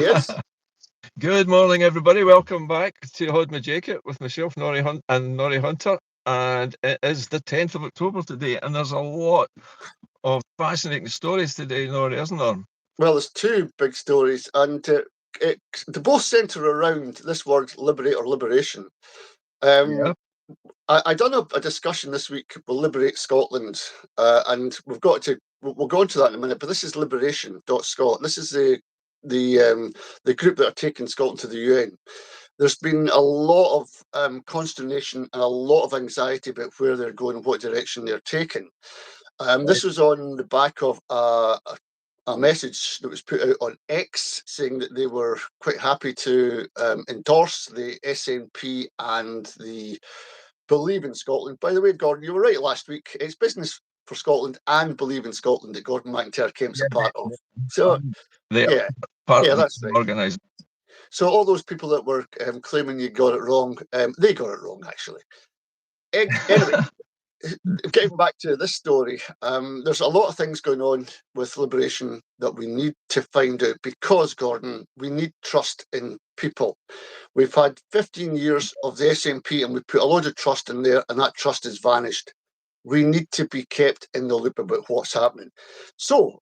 Yes. Good morning, everybody. Welcome back to Haud Jaiket with myself, Norrie Hunt, and Norrie Hunter. And it is the 10th of October today, and there's a lot of fascinating stories today, Norrie, isn't there? Well, there's two big stories, and they both centre around this word liberate or liberation. Yeah. Um, I done a discussion this week with Liberate Scotland, and we'll go into that in a minute. But this is Liberation.Scot. This is the group that are taking Scotland to the UN. There's been a lot of consternation and a lot of anxiety about where they're going and what direction they're taking. Right. This was on the back of a message that was put out on X saying that they were quite happy to endorse the SNP and the Believe in Scotland. By the way, Gordon, you were right last week. It's Business for Scotland and Believe in Scotland that Gordon McIntyre Kemp's Yeah, a part of. So, they are yeah, part yeah, of that's the right. organisation. So all those people that were claiming you got it wrong, they got it wrong, actually. Anyway, getting back to this story, there's a lot of things going on with Liberation that we need to find out because, Gordon, we need trust in people. We've had 15 years of the SNP and we put a lot of trust in there, and that trust has vanished. We need to be kept in the loop about what's happening. So,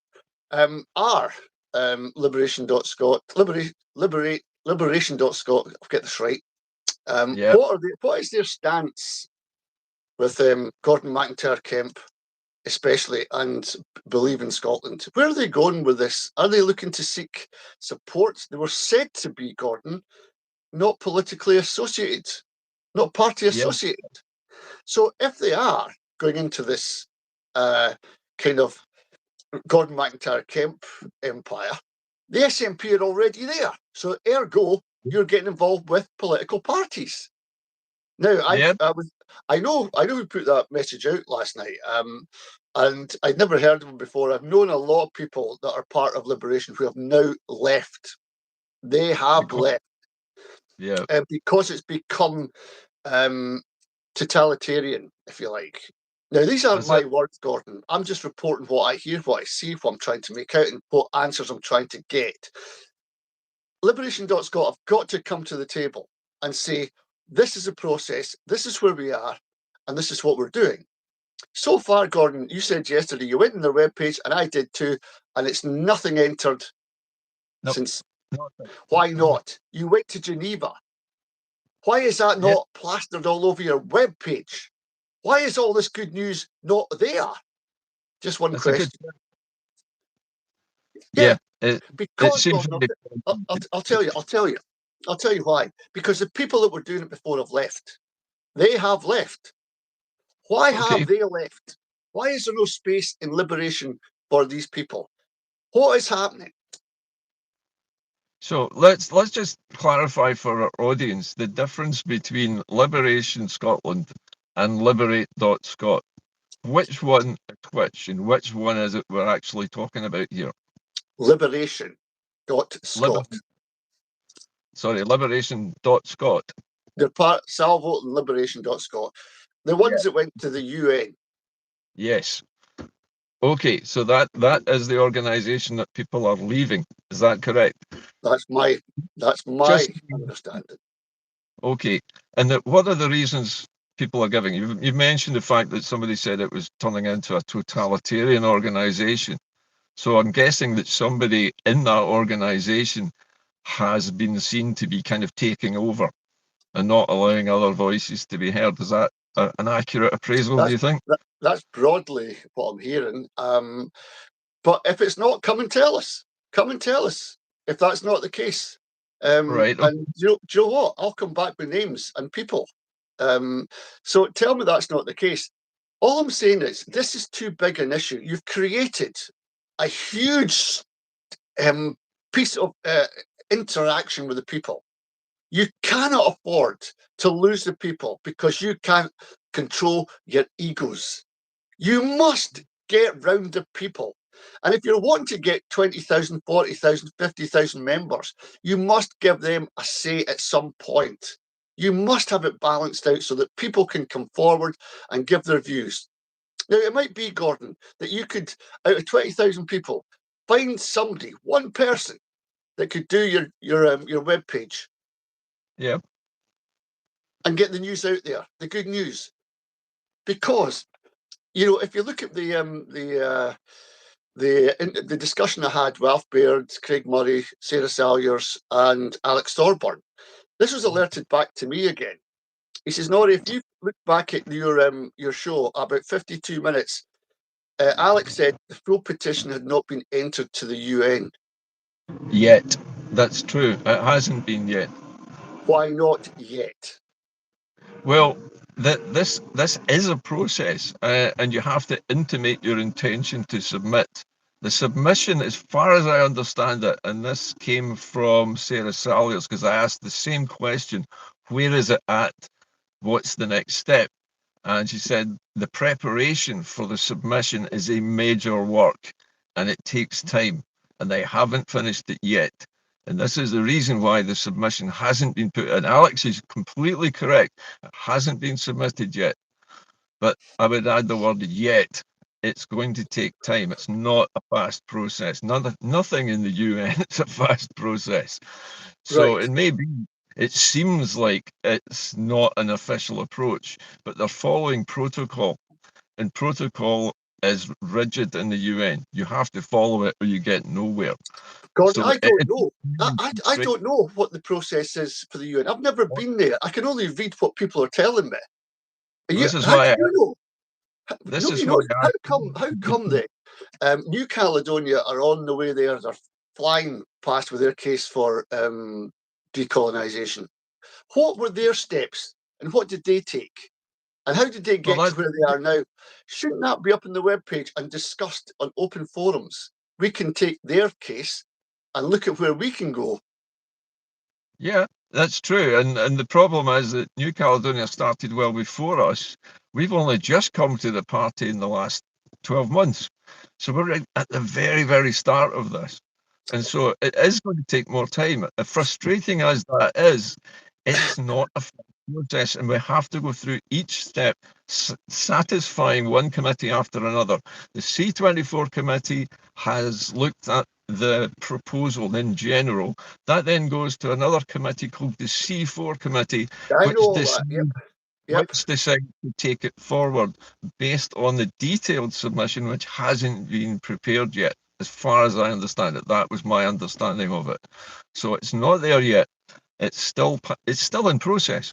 our Liberation.Scot, Liberation.Scot, I'll get this right. Yeah. What is their stance with Gordon McIntyre Kemp, especially, and Believe in Scotland? Where are they going with this? Are they looking to seek support? They were said to be, Gordon, not politically associated, not party Yeah. associated. So if they are going into this kind of Gordon McIntyre Kemp empire, the SNP are already there. So ergo, you're getting involved with political parties. Now, Yeah. I know who put that message out last night, and I'd never heard of him before. I've known a lot of people that are part of Liberation who have now left. They have Because, left yeah. because it's become um, totalitarian, if you like. Now, these aren't Is it? my words, Gordon. I'm just reporting what I hear, what I see, what I'm trying to make out, and what answers I'm trying to get. Liberation.Scot have got to come to the table and say, this is a process, this is where we are, and this is what we're doing. So far, Gordon, you said yesterday you went on their webpage, and I did too, and it's nothing entered Nope. since. Not Why not? You went to Geneva. Why is that yeah. not plastered all over your webpage? Why is all this good news not there? Just one It's a good. question. Yeah, Yeah. It because seems Gordon, very. I'll tell you, I'll tell you why. Because the people that were doing it before have left. They have left. Why have Okay. they left? Why is there no space in liberation for these people? What is happening? So let's just clarify for our audience the difference between Liberation Scotland and Liberate.Scot. Which one is which, and which one is it we're actually talking about here? Liberation. Liber Scott. Liberation.Scot. They're part Salvo and Liberation.Scot. The Yeah. ones that went to the UN. Yes. Okay, so that is the organization that people are leaving. Is that correct? That's my that's my Just understanding. okay. And what are the reasons people are giving? You've mentioned the fact that somebody said it was turning into a totalitarian organization. So I'm guessing that somebody in that organization has been seen to be kind of taking over and not allowing other voices to be heard. Is that an accurate appraisal, do That's you think? that's broadly what I'm hearing. But if it's not, come and tell us. Come and tell us if that's not the case. Right. And do you know what? I'll come back with names and people. Um, so tell me that's not the case. All I'm saying is this is too big an issue. You've created a huge um, piece of interaction with the people. You cannot afford to lose the people because you can't control your egos. You must get round the people. And if you're wanting to get 20,000, 40,000, 50,000 members, you must give them a say at some point. You must have it balanced out so that people can come forward and give their views. Now, it might be, Gordon, that you could, out of 20,000 people, find somebody, one person, that could do your web page Yeah. and get the news out there, the good news. Because if you look at the discussion I had with Alf Baird, Craig Murray, Sarah Salyers, and Alex Thorburn, this was alerted back to me again. He says, Nori, if you look back at your show, about 52 minutes, Alex said the full petition had not been entered to the UN. Yet. That's true. It hasn't been yet. Why not yet? Well, this is a process, and you have to intimate your intention to submit. The submission, as far as I understand it, and this came from Sarah Salyers, because I asked the same question, where is it at? What's the next step? And she said the preparation for the submission is a major work and it takes time, and they haven't finished it yet. And this is the reason why the submission hasn't been put in. Alex is completely correct. It hasn't been submitted yet. But I would add the word yet. It's going to take time. It's not a fast process. Nothing in the UN is a fast process. So Right. it may be, it seems like it's not an official approach, but they're following protocol. And protocol is rigid in the UN. You have to follow it or you get nowhere. Gordon, So I don't it know. I don't know what the process is for the UN. I've never been there. I can only read what people are telling me. this is How do why you know? this is Nobody why knows. How come they? New Caledonia are on the way there. They're flying past with their case for decolonisation. What were their steps and what did they take? And how did they well get to that where they are now? Shouldn't that be up on the webpage and discussed on open forums? We can take their case and look at where we can go. yeah, that's true. And the problem is that New Caledonia started well before us. We've only just come to the party in the last 12 months. So we're right at the very, very start of this. And so it is going to take more time. As frustrating as that is, it's not a fast process, and we have to go through each step, satisfying one committee after another. The C24 committee has looked at the proposal in general. That then goes to another committee called the C4 committee, I know which all that. Yep. Yep. decides to take it forward based on the detailed submission, which hasn't been prepared yet. As far as I understand it, that was my understanding of it. So it's not there yet. It's still in process,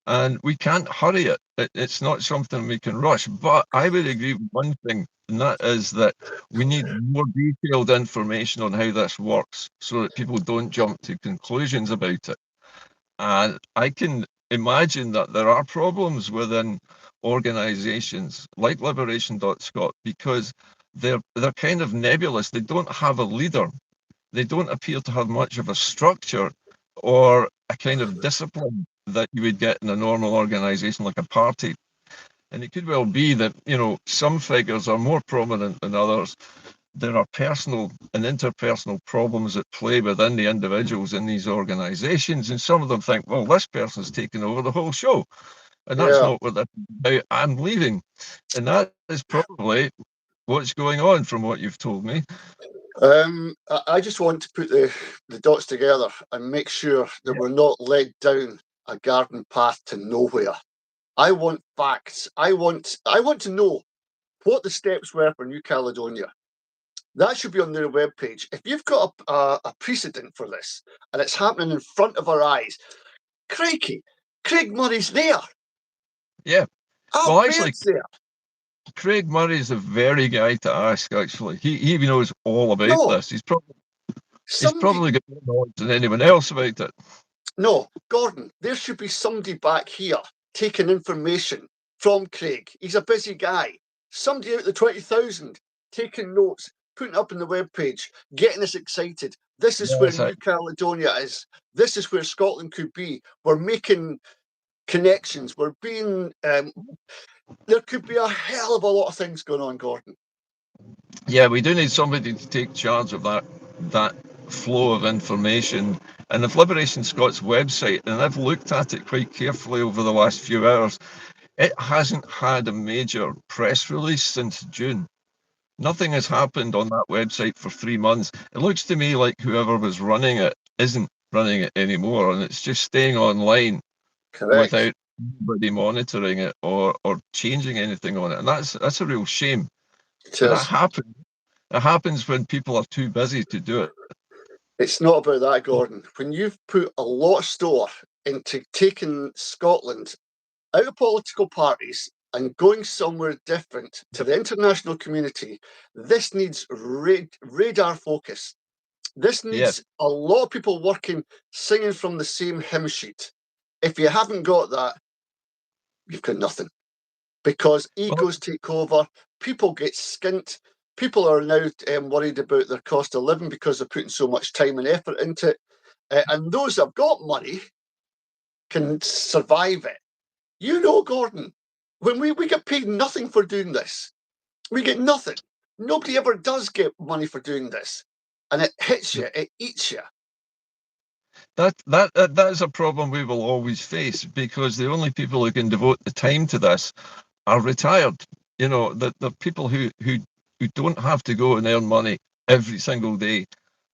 and we can't hurry it. It's not something we can rush. But I would agree with one thing, and that is that we need more detailed information on how this works, so that people don't jump to conclusions about it. And I can imagine that there are problems within organizations like Liberation.Scot because they're kind of nebulous. They don't have a leader. They don't appear to have much of a structure or a kind of discipline that you would get in a normal organization like a party. And it could well be that, some figures are more prominent than others. There are personal and interpersonal problems at play within the individuals in these organizations. And some of them think, well, this person's taken over the whole show. And that's Yeah. not what that's about. I'm leaving. And that is probably what's going on from what you've told me. I just want to put the dots together and make sure that we're not led down a garden path to nowhere. I want facts. I want to know what the steps were for New Caledonia. That should be on their webpage. If you've got a precedent for this and it's happening in front of our eyes, crikey, Craig Murray's there. Yeah. Alf Well, actually, Baird's there. Craig Murray's a very guy to ask, actually. He knows all about No, this. He's somebody. probably got more knowledge than anyone else about it. No, Gordon, there should be somebody back here taking information from Craig. He's a busy guy. Somebody out the 20,000 taking notes, putting up on the webpage, getting us excited. This is where Yes, New Caledonia is. This is where Scotland could be. We're making connections. We're being. There could be a hell of a lot of things going on, Gordon. yeah, we do need somebody to take charge of that flow of information. And if Liberation Scots website, and I've looked at it quite carefully over the last few hours, it hasn't had a major press release since June. Nothing has happened on that website for 3 months. It looks to me like whoever was running it isn't running it anymore, and it's just staying online Correct. without anybody monitoring it or changing anything on it. And that's a real shame. It But that is. happens. It happens when people are too busy to do it. It's not about that, Gordon. When you've put a lot of store into taking Scotland out of political parties and going somewhere different to the international community, this needs radar focus. This Yeah. needs a lot of people working, singing from the same hymn sheet. If you haven't got that, you've got nothing. Because Well, egos take over, people get skint, people are now worried about their cost of living because they're putting so much time and effort into it. And those that have got money can survive it. You know, Gordon, when we get paid nothing for doing this, we get nothing. Nobody ever does get money for doing this. And it hits you, it eats you. that is a problem we will always face because the only people who can devote the time to this are retired. You know, the people who don't have to go and earn money every single day.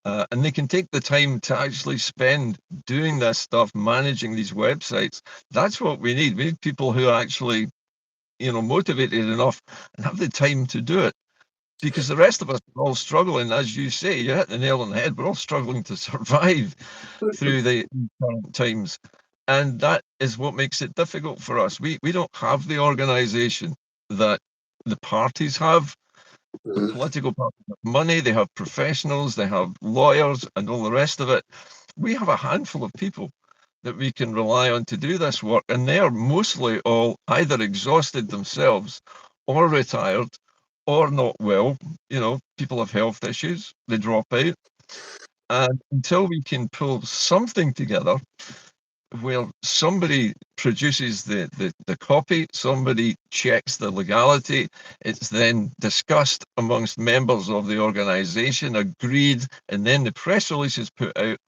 And they can take the time to actually spend doing this stuff, managing these websites. That's what we need. We need people who are actually, motivated enough and have the time to do it. Because the rest of us are all struggling, as you say, you hit the nail on the head. We're all struggling to survive through the current times. And that is what makes it difficult for us. We don't have the organization that the parties have. The Mhm. political parties have money, they have professionals, they have lawyers, and all the rest of it. We have a handful of people that we can rely on to do this work, and they are mostly all either exhausted themselves or retired or not well. People have health issues, they drop out. And until we can pull something together where somebody produces the copy, somebody checks the legality, it's then discussed amongst members of the organization, agreed, and then the press release is put out,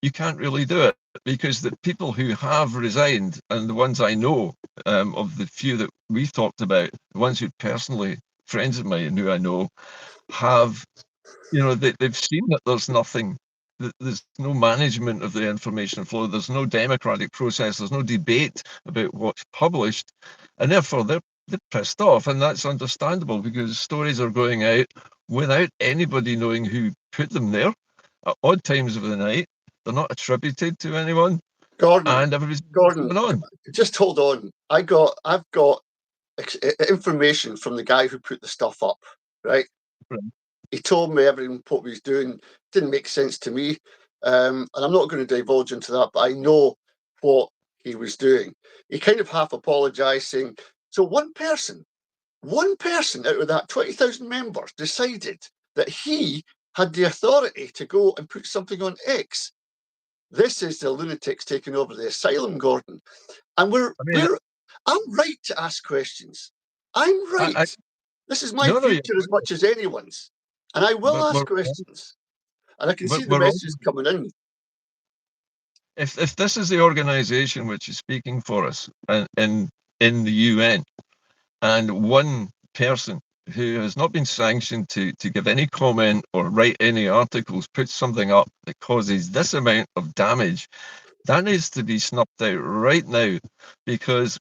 you can't really do it because the people who have resigned, and the ones I know, of the few that we've talked about, the ones who personally, friends of mine who I know, have they've seen that there's nothing, there's no management of the information flow, there's no democratic process, there's no debate about what's published, and therefore they're pissed off, and that's understandable because stories are going out without anybody knowing who put them there at odd times of the night. They're not attributed to anyone, Gordon, and everybody's Gordon, going on. just hold on. I've got information from the guy who put the stuff up, right? Right. He told me everything what he was doing didn't make sense to me, and I'm not going to divulge into that, but I know what he was doing. He kind of half apologised, saying, "So one person out of that 20,000 members decided that he had the authority to go and put something on X. This is the lunatics taking over the asylum, Gordon, and I mean, I'm right to ask questions. I'm I right. This is my no, no, future as much as anyone's. And I will but ask questions. And I can see the we're all, messages coming in. if this is the organization which is speaking for us in the UN, and one person who has not been sanctioned to give any comment or write any articles puts something up that causes this amount of damage, that needs to be snuffed out right now, because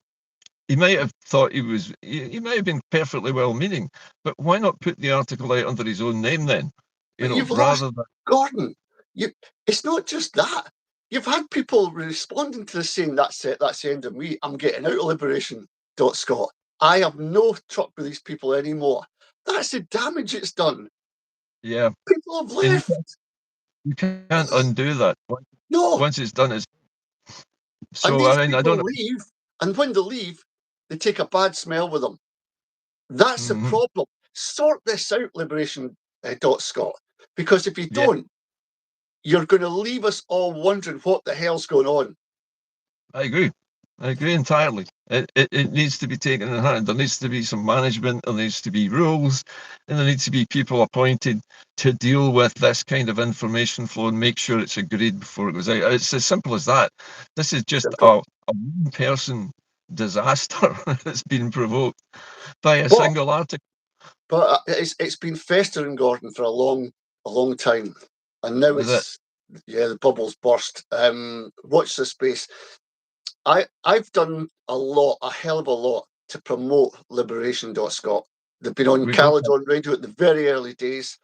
he might have thought he might have been perfectly well meaning, but why not put the article out under his own name then? But you've lost, Rather than, Gordon. You, it's not just that. You've had people responding to this saying, that's it, that's the end of me. I'm getting out of Liberation. Scott. I have no truck with these people anymore. That's the damage it's done. yeah, People have and left. you can't undo that. No. Once it's done, it's And so. these I mean, I don't people know. leave, and when they leave, they take a bad smell with them. That's the Mhm. problem. Sort this out, Liberation Scott, because if you Yeah, don't, you're going to leave us all wondering what the hell's going on. I agree. I agree entirely. It needs to be taken in hand. There needs to be some management, there needs to be rules, and there needs to be people appointed to deal with this kind of information flow and make sure it's agreed before it goes out. It's as simple as that. This is just Simple. a one-person disaster that's been provoked by a But single article. But it's been festering, Gordon, for a long time, and now Is it? it's the bubbles burst. Watch this space. I've done a hell of a lot to promote Liberation.Scot. They've been on We both have. Caledon Radio at the very early days.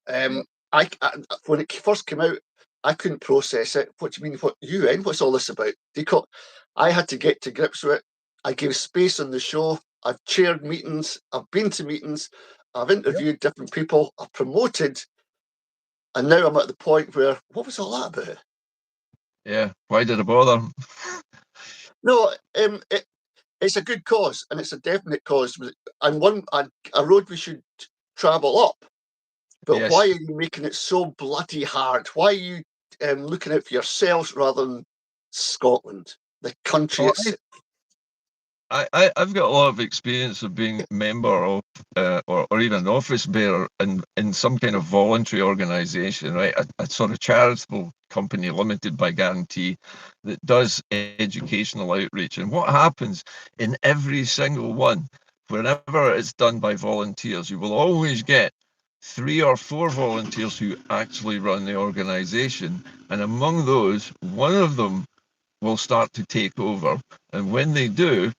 Yeah. I when it first came out, I couldn't process it. What do you mean? What UN? What's all this about? I had to get to grips with it. I gave space on the show. I've chaired meetings. I've been to meetings. I've Yep. interviewed different people. I've promoted, and now I'm at the point where what was all that about? Yeah. Why did I bother? No, it's a good cause, and it's a definite cause, and a road we should travel up. But why are Yes. you making it so bloody hard? Why are you looking out for yourselves rather than Scotland, the country Well, itself? I've got a lot of experience of being a member of or even an office bearer in some kind of voluntary organisation, right? A sort of charitable company limited by guarantee that does educational outreach. And what happens in every single one, whenever it's done by volunteers, you will always get 3 or 4 volunteers who actually run the organisation. And among those, one of them will start to take over. And when they do,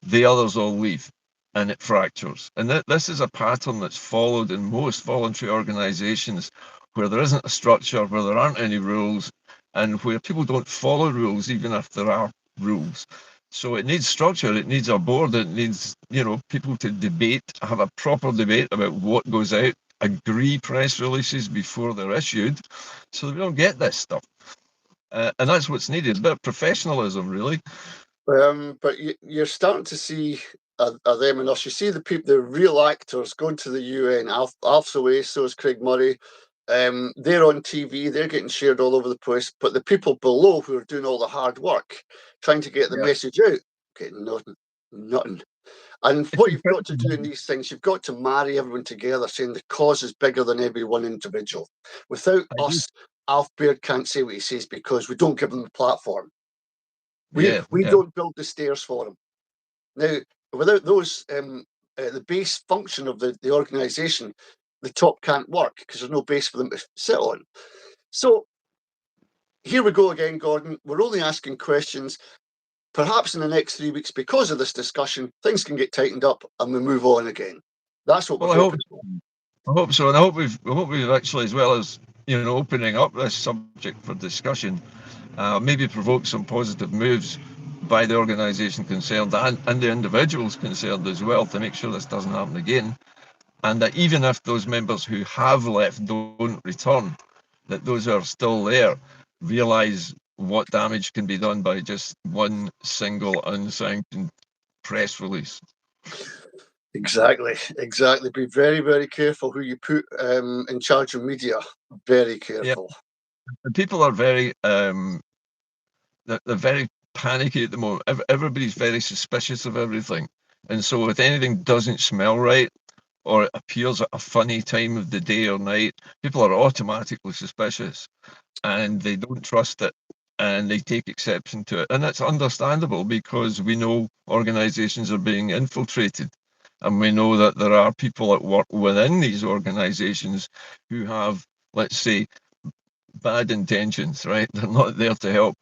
the others all leave and it fractures. And this is a pattern that's followed in most voluntary organizations where there isn't a structure, where there aren't any rules, and where people don't follow rules, even if there are rules. So it needs structure, it needs a board, it needs, people to debate, have a proper debate about what goes out, agree press releases before they're issued, so that we don't get this stuff. And that's what's needed, a bit of professionalism, really. But you're starting to see them and us. You see the people, the real actors going to the UN. Alf's away, so is Craig Murray. They're on TV, they're getting shared all over the place. But the people below who are doing all the hard work, trying to get the Yeah. message out, getting nothing, nothing. And It's what you've got to do in incredible. these things, you've got to marry everyone together, saying the cause is bigger than every one individual. Without I do. us, Alf Baird can't say what he says because we don't give him the platform. We Yeah, we yeah. don't build the stairs for him. Now, without those, the base function of the organisation, the top can't work because there's no base for them to sit on. So here we go again, Gordon. We're only asking questions. Perhaps in the next 3 weeks, because of this discussion, things can get tightened up and we move on again. That's what we're Well, I hope hoping for. I hope so, and I hope we've actually, as well as opening up this subject for discussion, maybe provoke some positive moves by the organisation concerned and the individuals concerned as well to make sure this doesn't happen again, and that even if those members who have left don't return, that those who are still there realise what damage can be done by just one single unsanctioned press release. Exactly, exactly. Be very, very careful who you put in charge of media. Very Yeah, careful. and people are very they're very panicky at the moment. Everybody's very suspicious of everything, and so if anything doesn't smell right or it appears at a funny time of the day or night, people are automatically suspicious and they don't trust it and they take exception to it. And that's understandable because we know organizations are being infiltrated. And we know that there are people at work within these organizations who have, let's say, bad intentions, right? They're not there to help.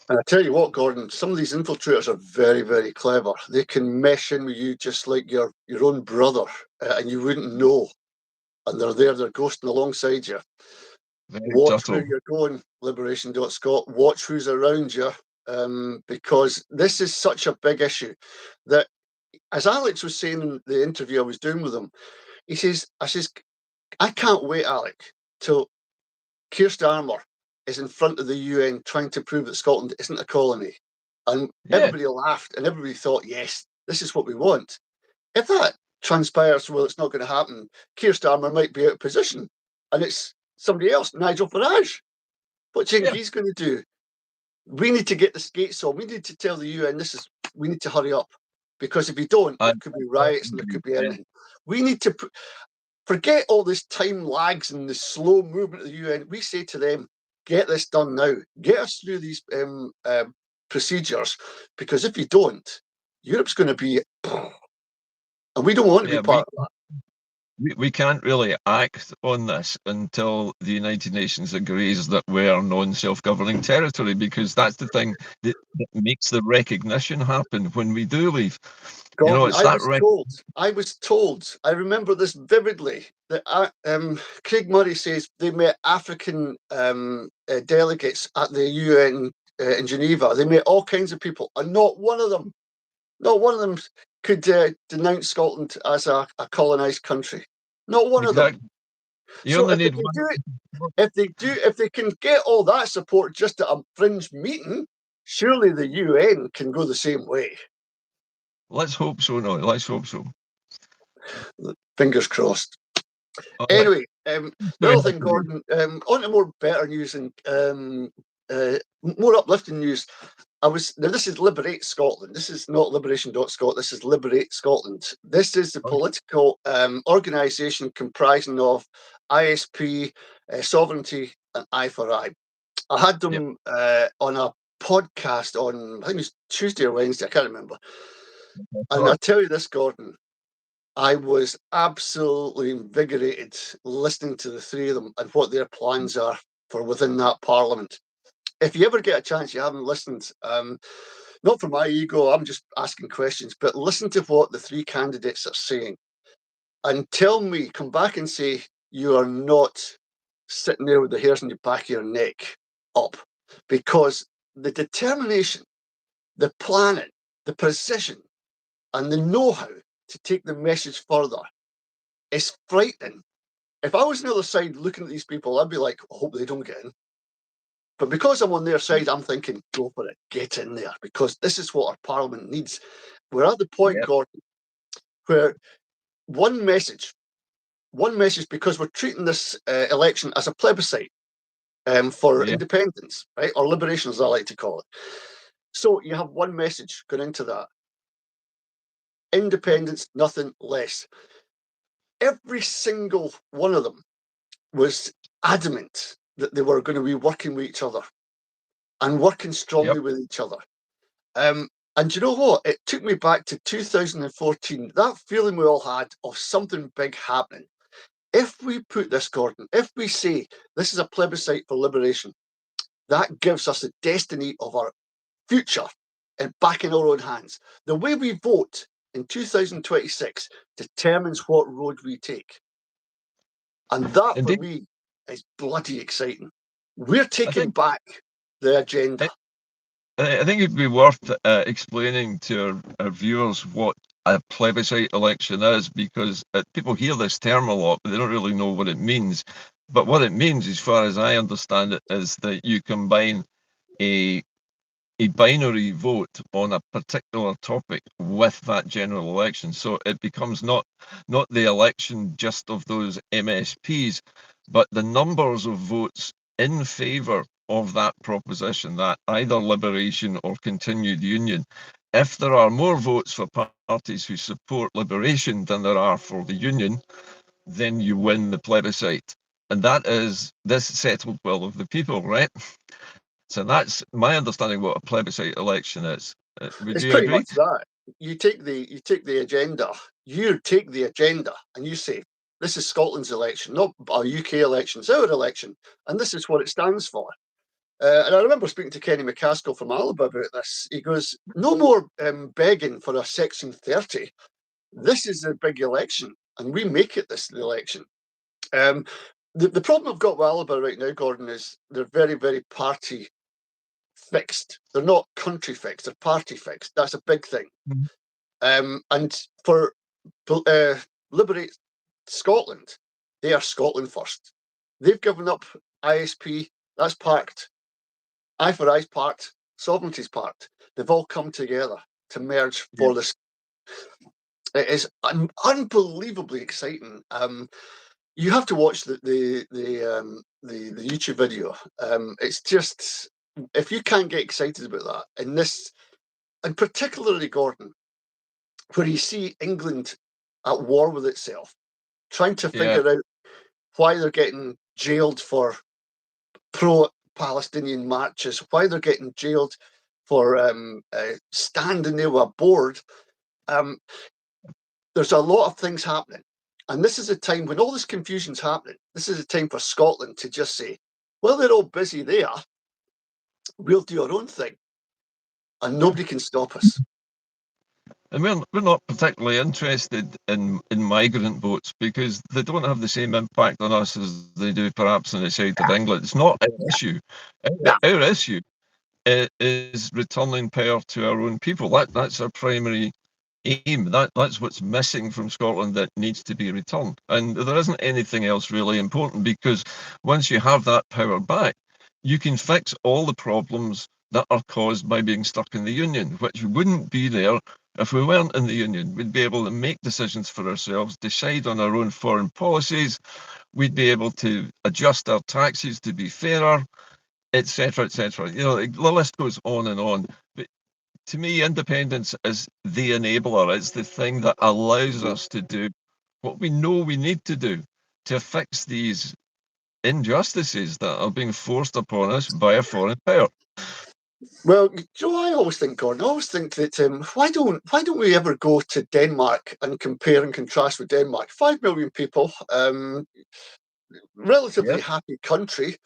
And I tell you what, Gordon, some of these infiltrators are very, very clever. They can mesh in with you just like your own brother, and you wouldn't know. And they're there, they're ghosting alongside you. Very Watch where subtle. you're going, Liberation.Scot. Watch who's around you, because this is such a big issue that, as Alex was saying in the interview I was doing with him, I can't wait, Alec, till Keir Starmer is in front of the UN trying to prove that Scotland isn't a colony. And Yeah, everybody laughed and everybody thought, yes, this is what we want. If that transpires, well, it's not going to happen, Keir Starmer might be out of position. And it's somebody else, Nigel Farage. What do you think yeah. he's going to do? We need to get the skates on. We need to tell the UN we need to hurry up. Because if you don't, I there could be riots and there agree. could be Yeah. anything. We need to forget all this time lags and the slow movement of the UN. We say to them, get this done now. Get us through these procedures, because if you don't, Europe's going to be, and we don't want to be Yeah, we part of that. we can't really act on this until the United Nations agrees that we're non-self-governing territory, because that's the thing that makes the recognition happen when we do leave. You know, Gordon, it's that I was told, I remember this vividly, that Craig Murray says they met African delegates at the UN in Geneva. They met all kinds of people, and not one of them could denounce Scotland as a colonised country. Not one of them. exactly. You So only if they need can one. do it, if they can get all that support just at a fringe meeting, surely the UN can go the same way. Let's hope so. No, let's hope so. Fingers crossed. All right. Anyway, the Very other happy thing, with Gordon, on to more better news and more uplifting news. Now this is Liberate Scotland. This is not Liberation.Scot. This is Liberate Scotland. This is the okay. political organisation comprising of ISP, Sovereignty, and Eye for Eye. I had Yep. them on a podcast on, I think it was Tuesday or Wednesday, I can't remember. And I tell you this, Gordon, I was absolutely invigorated listening to the three of them and what their plans are for within that parliament. If you ever get a chance, you haven't listened, not for my ego, I'm just asking questions, but listen to what the three candidates are saying and tell me, come back and say you are not sitting there with the hairs on the back of your neck up, because the determination, the planning, the precision, and the know-how to take the message further is frightening. If I was on the other side looking at these people, I'd be like, I hope they don't get in. But because I'm on their side, I'm thinking, go for it, get in there, because this is what our parliament needs. We're at the point, Yep. Gordon, where one message, because we're treating this election as a plebiscite for Yeah. independence, right? Or liberation, as I like to call it. So you have one message going into that. Independence, nothing less. Every single one of them was adamant that they were going to be working with each other and working strongly Yep. with each other. And you know what? It took me back to 2014, that feeling we all had of something big happening. If we put this, Gordon, if we say this is a plebiscite for liberation, that gives us the destiny of our future and back in our own hands. The way we vote in 2026 determines what road we take. And that for Indeed. me is bloody exciting. We're I taking think back the agenda. I think it'd be worth explaining to our viewers what a plebiscite election is, because people hear this term a lot, but they don't really know what it means. But what it means, as far as I understand it, is that you combine a a binary vote on a particular topic with that general election. So it becomes not the election just of those MSPs, but the numbers of votes in favour of that proposition, that either liberation or continued union. If there are more votes for parties who support liberation than there are for the union, then you win the plebiscite. And that is this settled will of the people, right? So that's my understanding what a plebiscite election is. Would It's you pretty agree? much that. You take the agenda, you take the agenda and you say, this is Scotland's election, not a UK election, it's our election, and this is what it stands for. And I remember speaking to Kenny McCaskill from Alba about this. He goes, no more begging for a Section 30. This is a big election, and we make it this election. Um, the problem I've got with Alba right now, Gordon, is they're very, very party fixed. They're not country fixed, they're party fixed. That's a big thing. Mhm. And for Liberate Scotland, they are Scotland first. They've given up ISP, that's parked. Eye for Eye's parked, Sovereignty's parked. They've all come together to merge Yeah. for this. It is unbelievably exciting. You have to watch the YouTube video. It's just, if you can't get excited about that, and this, and particularly Gordon, where you see England at war with itself, trying to Yeah. figure out why they're getting jailed for pro-Palestinian marches, why they're getting jailed for standing there with a board. Um, there's a lot of things happening. And this is a time when all this confusion's happening. This is a time for Scotland to just say, well, they're all busy there. We'll do our own thing, and nobody can stop us. And we're not particularly interested in migrant votes because they don't have the same impact on us as they do perhaps in the south of England. It's not our issue. Yeah. Our issue is returning power to our own people. That's our primary aim. That's what's missing from Scotland that needs to be returned. And there isn't anything else really important because once you have that power back, you can fix all the problems that are caused by being stuck in the Union, which wouldn't be there if we weren't in the Union. We'd be able to make decisions for ourselves, decide on our own foreign policies, we'd be able to adjust our taxes to be fairer, etc., etc. You know, the list goes on and on. But to me, independence is the enabler. It's the thing that allows us to do what we know we need to do to fix these injustices that are being forced upon us by a foreign power. Well, Joe, I always think, Gordon, I always think that why don't we ever go to Denmark and compare and contrast with Denmark? 5 million people, relatively Yeah. happy country.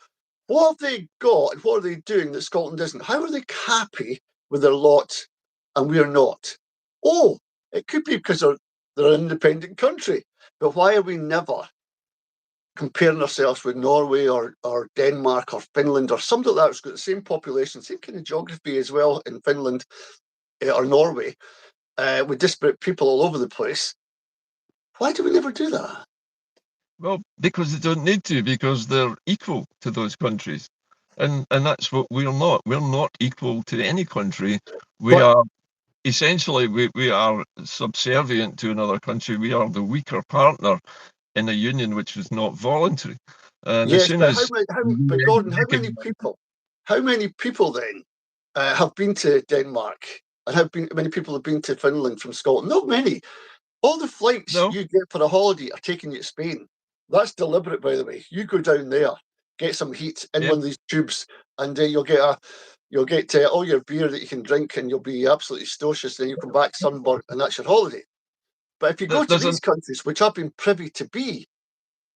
What have they got and what are they doing that Scotland isn't? How are they happy with their lot and we're not? Oh, it could be because they're an independent country. But why are we never comparing ourselves with Norway or Denmark or Finland or something like that that's got the same population, same kind of geography as well in Finland or Norway, with disparate people all over the place? Why do we never do that? Well, because they don't need to, because they're equal to those countries. And that's what we're not. We're not equal to any country. We But are essentially we are subservient to another country. We are the weaker partner in a union which is not voluntary. And as yes, soon but as but we Gordon, recognise, how many people then have been to Denmark and many people have been to Finland from Scotland? Not many. All the flights no, you get for a holiday are taking you to Spain. That's deliberate, by the way. You go down there, get some heat in yeah, one of these tubes, and you'll get all your beer that you can drink, and you'll be absolutely stocious. Then you come back sunburnt, and that's your holiday. But if you go to there's these countries, which I've been privy to be,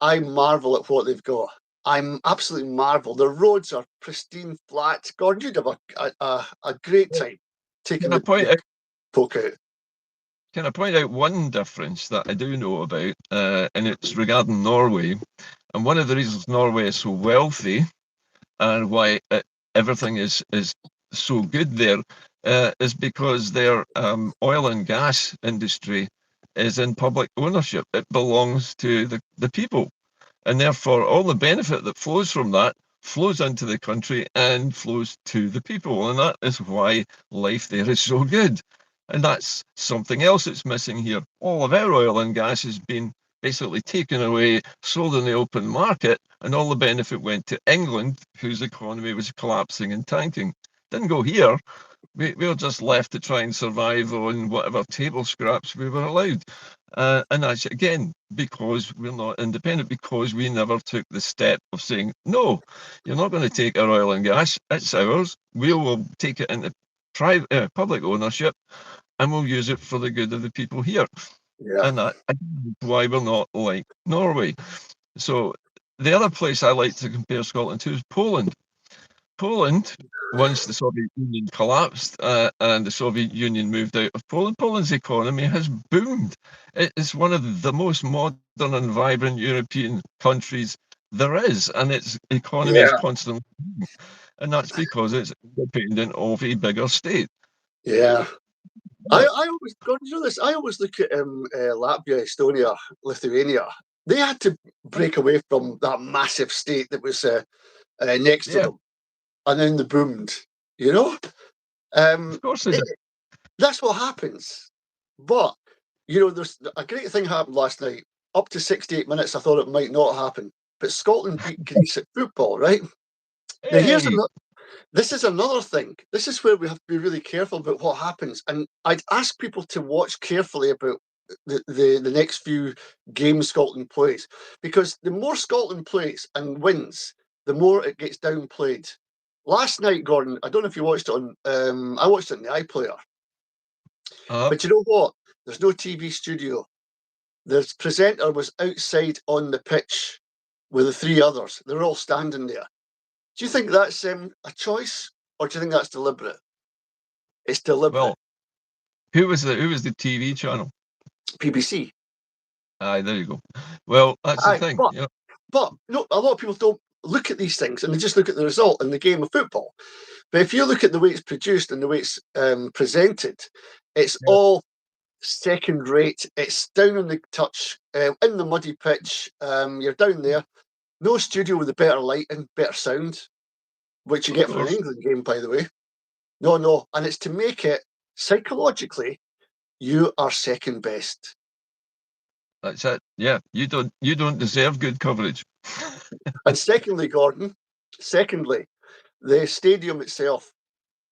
I marvel at what they've got. I'm absolutely marvel. The roads are pristine, flat. Gordon, you'd have a great time taking can I point the out poke out. can I point out one difference that I do know about, and it's regarding Norway. And one of the reasons Norway is so wealthy and why everything is so good there is because their oil and gas industry is in public ownership. It belongs to the people, and therefore all the benefit that flows from that flows into the country and flows to the people, and that is why life there is so good. And that's something else that's missing here. All of our oil and gas has been basically taken away, sold in the open market, and all the benefit went to England, whose economy was collapsing and tanking. Didn't go here. We were just left to try and survive on whatever table scraps we were allowed. And that's again because we're not independent, because we never took the step of saying, no, you're not going to take our oil and gas, it's ours. We will take it into public ownership and we'll use it for the good of the people here. Yeah, And that's why we're not like Norway. So the other place I like to compare Scotland to is Poland. Poland, once the Soviet Union collapsed and the Soviet Union moved out of Poland, Poland's economy has boomed. It is one of the most modern and vibrant European countries there is, and its economy is yeah, constantly booming. And that's because it's independent of a bigger state. yeah. Yeah, I always, God, you know this. I always look at Latvia, Estonia, Lithuania. They had to break away from that massive state that was next to yeah, them, and then they boomed. You know, of um, course they it, did. that's what happens. But there's a great thing happened last night. Up to 68 minutes, I thought it might not happen, but Scotland beat Greece at football. Right now, Hey, this is another thing. This is where we have to be really careful about what happens. And I'd ask people to watch carefully about the next few games Scotland plays, because the more Scotland plays and wins, the more it gets downplayed. Last night, Gordon, I don't know if you watched it on. I watched it on the iPlayer, uh, but you know what? There's no TV studio. The presenter was outside on the pitch with the three others. They're all standing there. Do you think that's a choice, or do you think that's deliberate? It's deliberate. Well, who was the TV channel? BBC. Aye, there you go. Well, that's the Aye, thing. but no, a lot of people don't look at these things and they just look at the result in the game of football. But if you look at the way it's produced and the way it's presented, it's Yeah. all second rate. It's down on the touch, in the muddy pitch. You're down there. No studio with a better lighting, better sound, which you Of get for an course. England game, by the way. No. And it's to make it psychologically, you are second best. That's it. Yeah, you don't deserve good coverage. And secondly, Gordon, the stadium itself,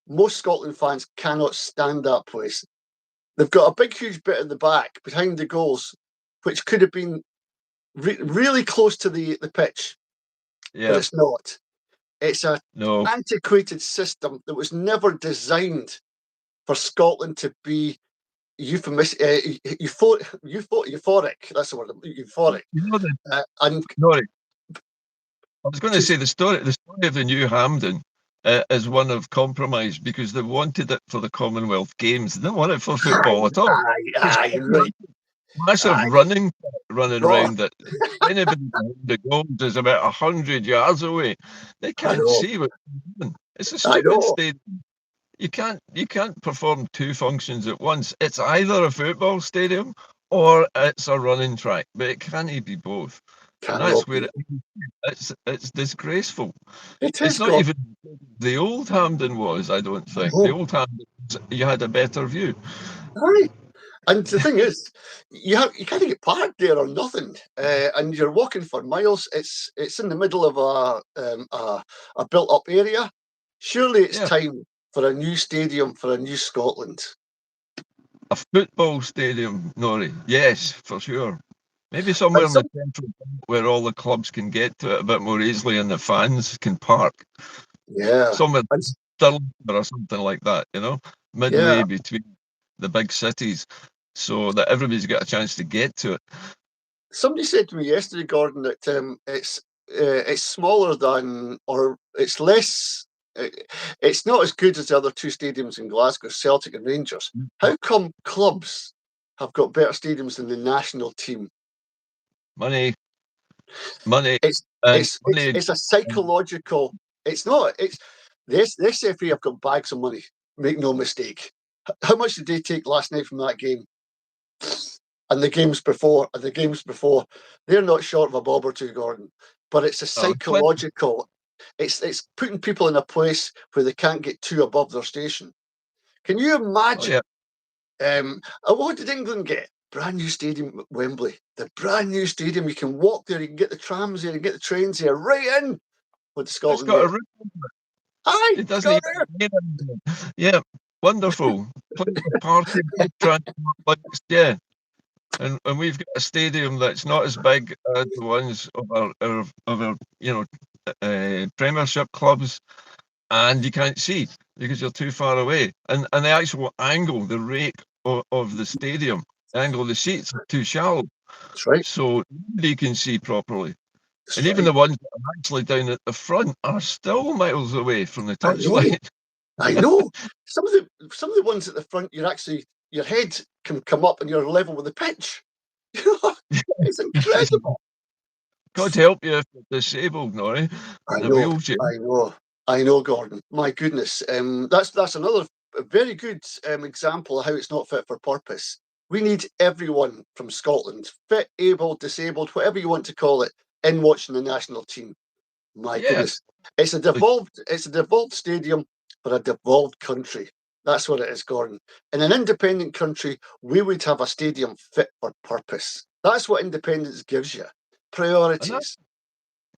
most Scotland fans cannot stand that place. They've got a big, huge bit at the back behind the goals, which could have been really close to the pitch, but Yeah, it's not. It's an no, antiquated system that was never designed for Scotland to be euphoric. That's the word. Euphoric. you know the And story. I was going to to, say the story of the new Hampden is one of compromise because they wanted it for the Commonwealth Games. They didn't want it for football at all. It's got right. massive Aye. running Oh, around it. Anybody behind the goals is about 100 yards away. They I can't know. see what's happening. It's a I stupid know. stadium. You can't perform two functions at once. It's either a football stadium or it's a running track, but it can't be both. And that's Cannot where be. it's disgraceful. It It's is, not God. even the old Hampden was, I don't I think. The know. old Hampden, you had a better view. Aye. And the thing is, you can't get parked there or nothing, and you're walking for miles. It's in the middle of a built up area. Surely it's Yeah, time for a new stadium for a new Scotland. a football stadium, Nori. Yes, for sure. Maybe somewhere And in the some, central belt where all the clubs can get to it a bit more easily and the fans can park. yeah, Somewhere and Stirling or something like that, yeah. midway between the big cities, so that everybody's got a chance to get to it. Somebody said to me yesterday, Gordon, that it's smaller than, or it's less. It's not as good as the other two stadiums in Glasgow, Celtic and Rangers. How come clubs have got better stadiums than the national team? Money, money, It's and it's it's money. it's a psychological. It's not. It's the SFA have got bags of money. Make no mistake. How much did they take last night from that game? And the games before, they're not short of a bob or two, Gordon. But it's a Plenty. psychological. It's putting people in a place where they can't get too above their station. Can you Oh imagine? yeah, What did England get? Brand new stadium at Wembley. The brand new stadium. You can walk there. You can get the trams there. You can get the trains there. Right in. What did it's Scotland got a get? roof. Aye, It it's doesn't got even there. rain anymore. Yeah, wonderful. Plenty of parking, big transport links. Yeah, and we've got a stadium that's not as big as the ones of our Premiership clubs, and you can't see because you're too far away. And the actual angle, the rake of the stadium, the angle of the seats are too shallow, That's right. so nobody can see properly. That's And even right. the ones that are actually down at the front are still miles away from the I know. touchline. I know. Some of the ones at the front, your head can come up and you're level with the pitch. It's incredible. God help you if you're disabled, Norrie, I in a know. wheelchair. I know. I know, Gordon. My goodness. That's another very good example of how it's not fit for purpose. We need everyone from Scotland, fit, able, disabled, whatever you want to call it, in watching the national team. My Yes, goodness. It's a devolved stadium for a devolved country. That's what it is, Gordon. In an independent country, we would have a stadium fit for purpose. That's what independence gives you. and that, Priorities.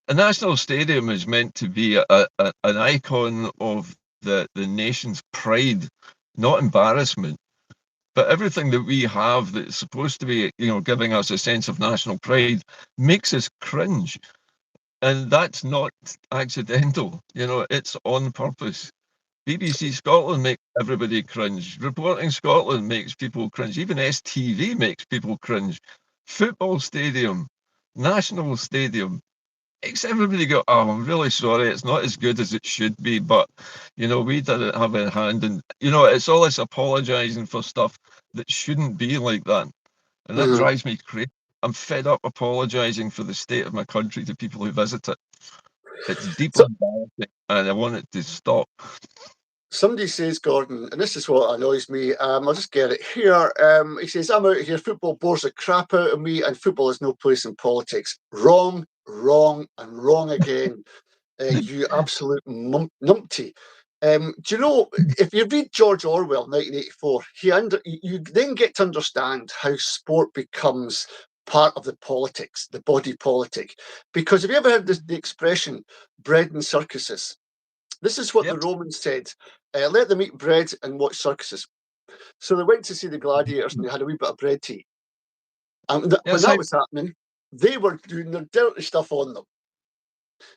a national stadium is meant to be an icon of the nation's pride, not embarrassment. But everything that we have that's supposed to be, giving us a sense of national pride makes us cringe. And that's not accidental, it's on purpose. BBC Scotland makes everybody cringe. Reporting Scotland makes people cringe. Even STV makes people cringe. football stadium, national stadium, makes everybody go, oh, I'm really sorry, it's not as good as it should be, but, we didn't have a hand. And, it's all this apologising for stuff that shouldn't be like that. And that Mhm. drives me crazy. I'm fed up apologising for the state of my country to people who visit it. It's deeply So embarrassing, and I want it to stop. somebody says, Gordon, and this is what annoys me. I'll just get it here. He says, I'm out of here. Football bores the crap out of me, and football has no place in politics. Wrong, wrong, and wrong again. You absolute numpty. Do you know, if you read George Orwell, 1984, you then get to understand how sport becomes part of the politics, the body politic. Because have you ever heard the expression bread and circuses? This is what the Yep. Romans said: let them eat bread and watch circuses. So they went to see the gladiators and they had a wee bit of bread to eat. And when Yes, that was happening, they were doing their dirty stuff on them.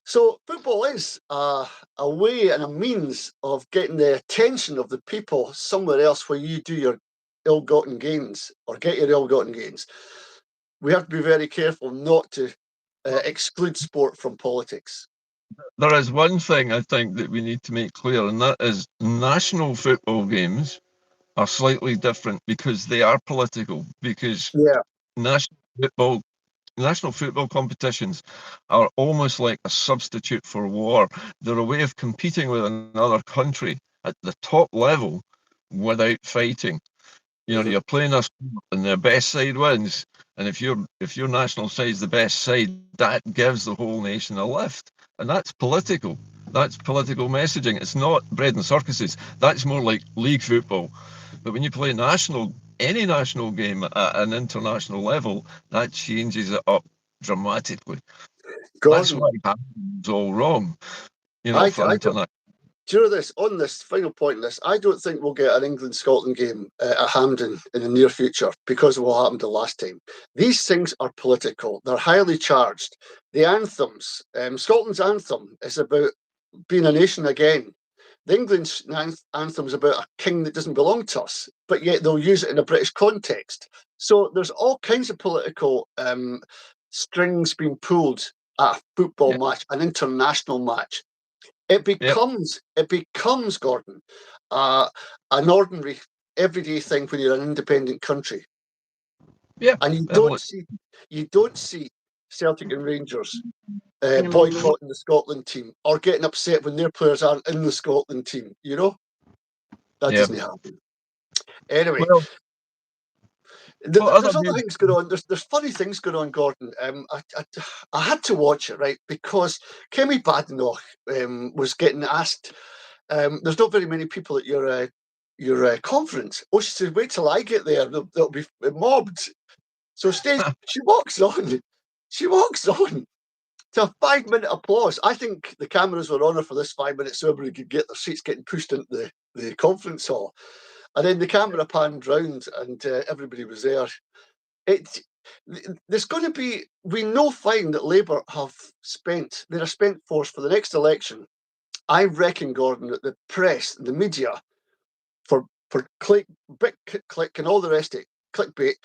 So football is a way and a means of getting the attention of the people somewhere else where you do your ill-gotten gains or get your ill-gotten gains. We have to be very careful not to exclude sport from politics. there is one thing I think that we need to make clear, and that is national football games are slightly different because they are political, because Yeah. national football national football competitions are almost like a substitute for war. They're a way of competing with another country at the top level without fighting. Mm-hmm. You're playing a sport and the best side wins. And if your national side's the best side, that gives the whole nation a lift. And that's political. That's political messaging. It's not bread and circuses. That's more like league football. But when you play any national game at an international level, that changes it up dramatically. That's Gordon, why it's all wrong, I for don't. international. Do you know this? On this final point, in this, I don't think we'll get an England-Scotland game at Hampden in the near future because of what happened the last time. These things are political. They're highly charged. The anthems, Scotland's anthem is about being a nation again. The England's anthem is about a king that doesn't belong to us, but yet they'll use it in a British context. So there's all kinds of political strings being pulled at a football Yeah, match, an international match. yeah, It becomes Gordon, an ordinary everyday thing when you're an independent country, yeah. and Well, you don't see Celtic and Rangers In a moment. boycotting the Scotland team or getting upset when their players aren't in the Scotland team. That yeah. doesn't happen. Anyway, Well, what other there's other games? things going on. There's funny things going on, Gordon. I had to watch it, right, because Kemi Badenoch was getting asked. There's not very many people at your conference. Oh, she said, wait till I get there. They'll be mobbed. So she walks on. She walks on to a 5 minute applause. I think the cameras were on her for this 5 minutes so everybody could get their seats getting pushed into the conference hall. And then the camera panned round and everybody was there. It There's going to be, we know fine that Labour they're a spent force for the next election. I reckon, Gordon, that the press, the media, for click, big click, and all the rest of it, clickbait,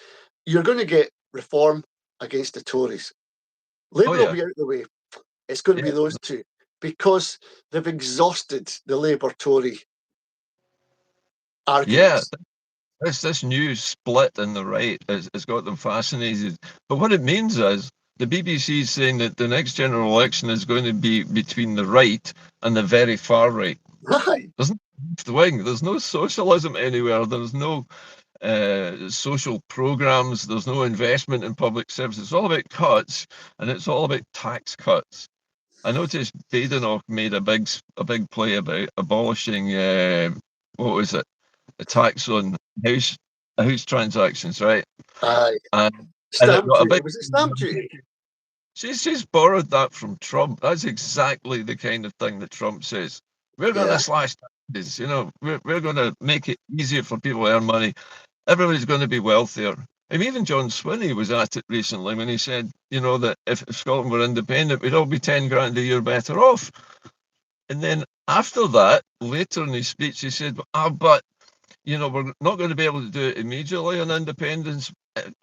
you're going to get reform against the Tories. Oh Labour will yeah, be out of the way. It's going to be yeah, those two because they've exhausted the Labour Tory yeah. arguments. This new split in the right has got them fascinated. But what it means is the BBC is saying that the next general election is going to be between the right and the very far right. Right. There's no left wing. There's no socialism anywhere. There's no social programs. There's no investment in public services. It's all about cuts, and it's all about tax cuts. I noticed Badenoch made a big play about abolishing what was it? A tax on house house transactions, right? Aye. And it Stamp got a duty. big. Was it stamp duty? She's borrowed that from Trump. That's exactly the kind of thing that Trump says. We're going to Yeah. slash taxes. We're going to make it easier for people to earn money. Everybody's going to be wealthier. I mean, even John Swinney was at it recently when he said, that if Scotland were independent, we'd all be 10 grand a year better off. And then after that, later in his speech, he said, but we're not going to be able to do it immediately on independence.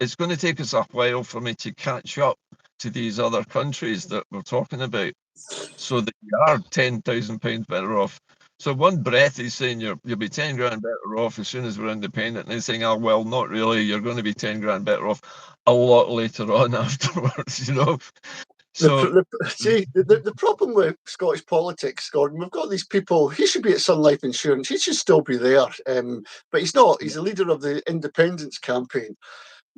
It's going to take us a while for me to catch up to these other countries that we're talking about, so that you are £10,000 better off. So one breath he's saying you'll be 10 grand better off as soon as we're independent, and he's saying, oh well, not really. You're going to be 10 grand better off a lot later on afterwards. So The problem with Scottish politics, Gordon, we've got these people. He should be at Sun Life Insurance. He should still be there, but he's not. He's the leader of the independence campaign.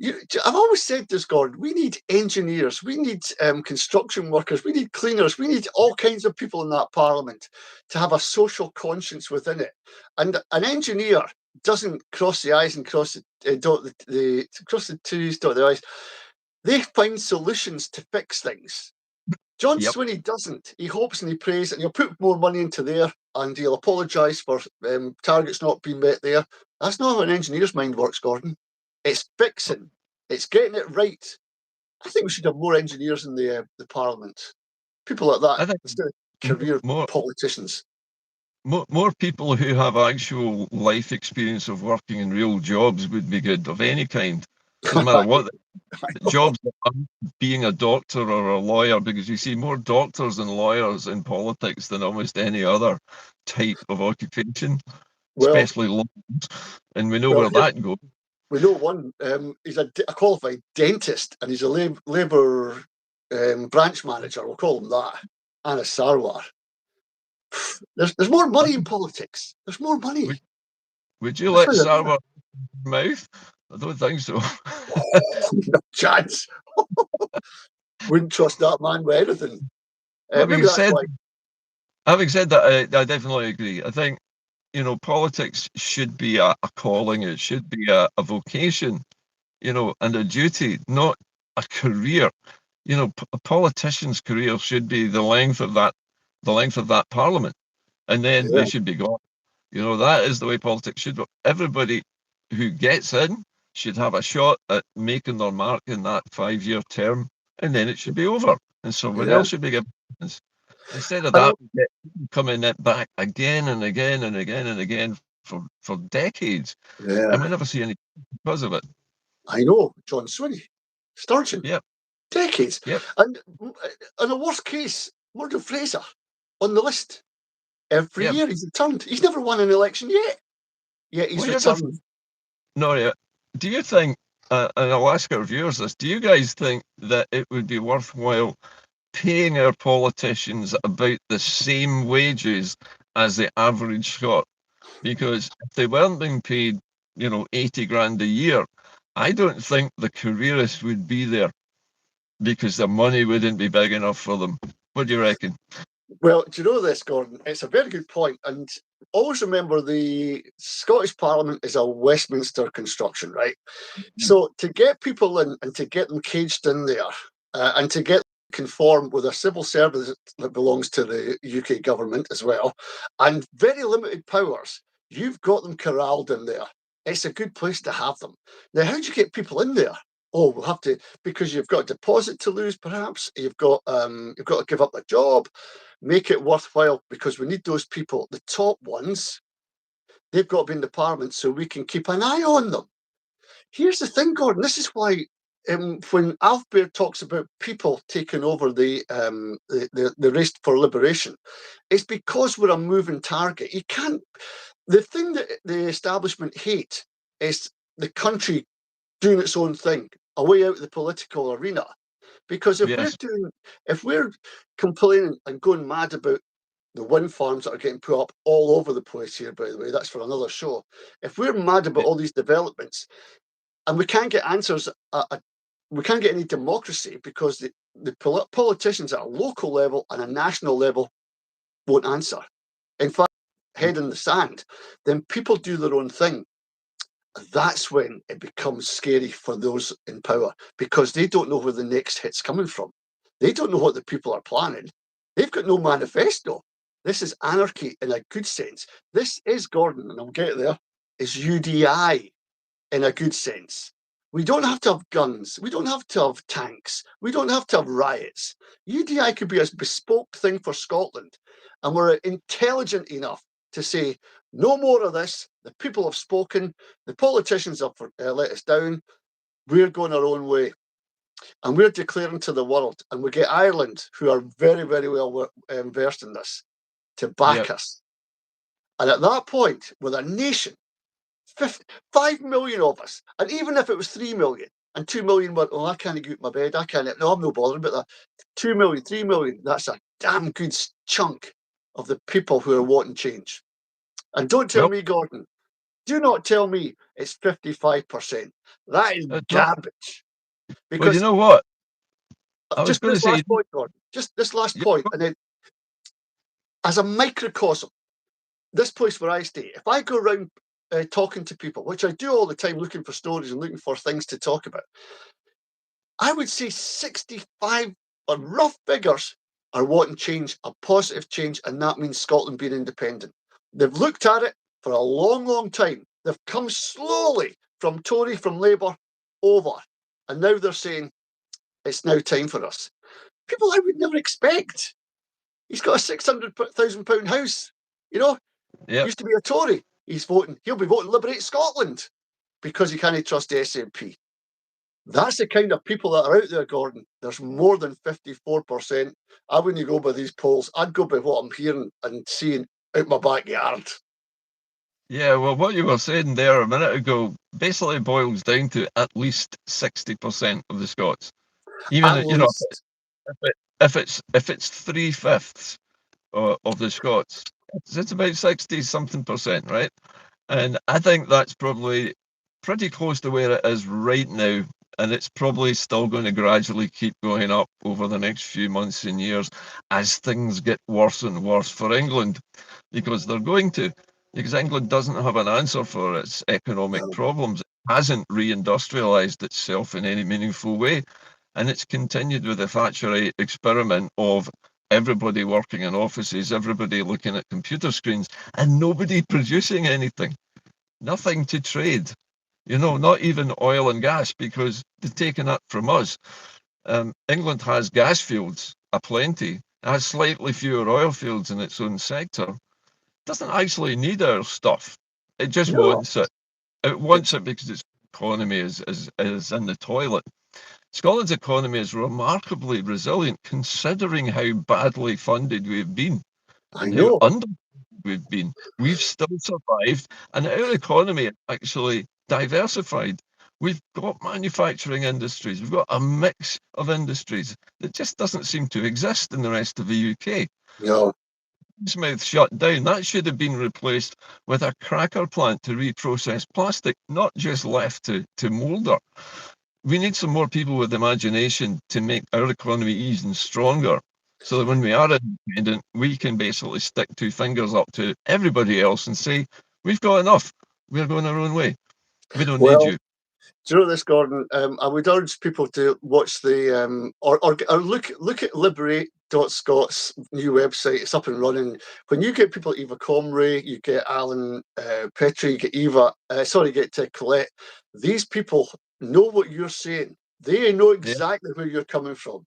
I've always said this, Gordon. We need engineers, we need construction workers, we need cleaners, we need all kinds of people in that parliament to have a social conscience within it. And an engineer doesn't cross the I's and cross cross the T's, dot the I's. They find solutions to fix things. John yep. Swinney doesn't. He hopes and he prays, and he'll put more money into there, and he'll apologise for targets not being met there. That's not how an engineer's mind works, Gordon. It's fixing. It's getting it right. I think we should have more engineers in the Parliament. People like that, I think instead of career more politicians. more people who have actual life experience of working in real jobs would be good, of any kind. Doesn't matter what jobs, being a doctor or a lawyer, because you see more doctors and lawyers in politics than almost any other type of occupation, Well, especially lawyers, and we know where that goes. We know one. He's a qualified dentist, and he's a Labour branch manager. We'll call him that. Anas Sarwar. There's more money in politics. There's more money. Would you let Sarwar mouth? I don't think so. No chance. Wouldn't trust that man with anything. Maybe that's why. Having said that, I definitely agree. I think, politics should be a calling. It should be a vocation, and a duty, not a career. A politician's career should be the length of that parliament, and then they should be gone. That is the way politics should work. Everybody who gets in should have a shot at making their mark in that 5-year term, and then it should be over, and somebody else should be given a chance. Instead of that, we get coming back again and again and again and again for decades, and we never see any because of it. I know, John Swinney, Sturgeon, Yep. Decades. Yep. And in the worst case, Murdo Fraser on the list. Every year he's returned. He's never won an election yet. Yet he's returned. Noria, do you think, and I'll ask our viewers this, do you guys think that it would be worthwhile paying our politicians about the same wages as the average Scot? Because if they weren't being paid, 80 grand a year, I don't think the careerists would be there, because the money wouldn't be big enough for them. What do you reckon? Well, do you know this, Gordon? It's a very good point. And always remember, the Scottish Parliament is a Westminster construction, right? Mm-hmm. So to get people in and to get them caged in there and to get them conform with a civil service that belongs to the UK government as well, and very limited powers, you've got them corralled in there. It's a good place to have them. Now, how do you get people in there? Oh, we'll have to, because you've got a deposit to lose, perhaps. You've got to give up a job, make it worthwhile, because we need those people. The top ones, they've got to be in the Parliament so we can keep an eye on them. Here's the thing, Gordon. This is why when Alf Bear talks about people taking over the race for liberation, it's because we're a moving target. You can't. The thing that the establishment hate is the country doing its own thing, away out of the political arena. Because if we're complaining and going mad about the wind farms that are getting put up all over the place here, by the way, that's for another show. If we're mad about all these developments and we can't get answers, we can't get any democracy because the politicians at a local level and a national level won't answer. In fact, head in the sand, then people do their own thing. That's when it becomes scary for those in power, because they don't know where the next hit's coming from. They don't know what the people are planning. They've got no manifesto. This is anarchy in a good sense. This is, Gordon, and I'll get there, is UDI in a good sense. We don't have to have guns. We don't have to have tanks. We don't have to have riots. UDI could be a bespoke thing for Scotland. And we're intelligent enough to say, no more of this. The people have spoken. The politicians have let us down. We're going our own way. And we're declaring to the world, and we get Ireland, who are very, very well versed in this, to back us. And at that point, with a nation, 5 million of us, and even if it was 3 million, and 2 million were, oh, I can't get out of my bed, I can't, no, I'm no bothered about that. 2 million, 3 million, that's a damn good chunk of the people who are wanting change. And don't tell me, Gordon, do not tell me it's 55%. That is garbage. Because, well, you know what? I was just going to this say, last point, Gordon, just this last point, and then as a microcosm, this place where I stay, if I go around talking to people, which I do all the time, looking for stories and looking for things to talk about, I would say 65 on rough figures are wanting change, a positive change, and that means Scotland being independent. They've looked at it for a long, long time. They've come slowly from Tory, from Labour, over, and now they're saying it's now time for us. People I would never expect. He's got a £600,000 house, you know. Yep. Used to be a Tory. He'll be voting Liberate Scotland because he can't trust the SNP. That's the kind of people that are out there, Gordon. There's more than 54%. I wouldn't go by these polls. I'd go by what I'm hearing and seeing out my backyard. Yeah, well, what you were saying there a minute ago basically boils down to at least 60% of the Scots. Even At least. if it's 3/5 of the Scots, it's about 60-something%, right? And I think that's probably pretty close to where it is right now. And it's probably still going to gradually keep going up over the next few months and years as things get worse and worse for England, because they're going to. Because England doesn't have an answer for its economic problems. It hasn't reindustrialised itself in any meaningful way. And it's continued with the Thatcherite experiment of everybody working in offices, everybody looking at computer screens, and nobody producing anything. Nothing to trade. Not even oil and gas, because they've taken that from us. England has gas fields aplenty. It has slightly fewer oil fields in its own sector. It doesn't actually need our stuff. It just wants it. It wants it because its economy is in the toilet. Scotland's economy is remarkably resilient, considering how badly funded we've been and how under we've been. We've still survived, and our economy is actually diversified. We've got manufacturing industries. We've got a mix of industries that just doesn't seem to exist in the rest of the UK. No. Portsmouth shut down. That should have been replaced with a cracker plant to reprocess plastic, not just left to moulder. We need some more people with imagination to make our economy even stronger, so that when we are independent, we can basically stick two fingers up to everybody else and say, we've got enough. We're going our own way. We don't need you. Do you know this, Gordon? I would urge people to watch the or look at Liberate.Scott's new website. It's up and running. When you get people, Eva Comrie, you get Alan Petrie, you get get Colette. These people know what you're saying. They know exactly where you're coming from,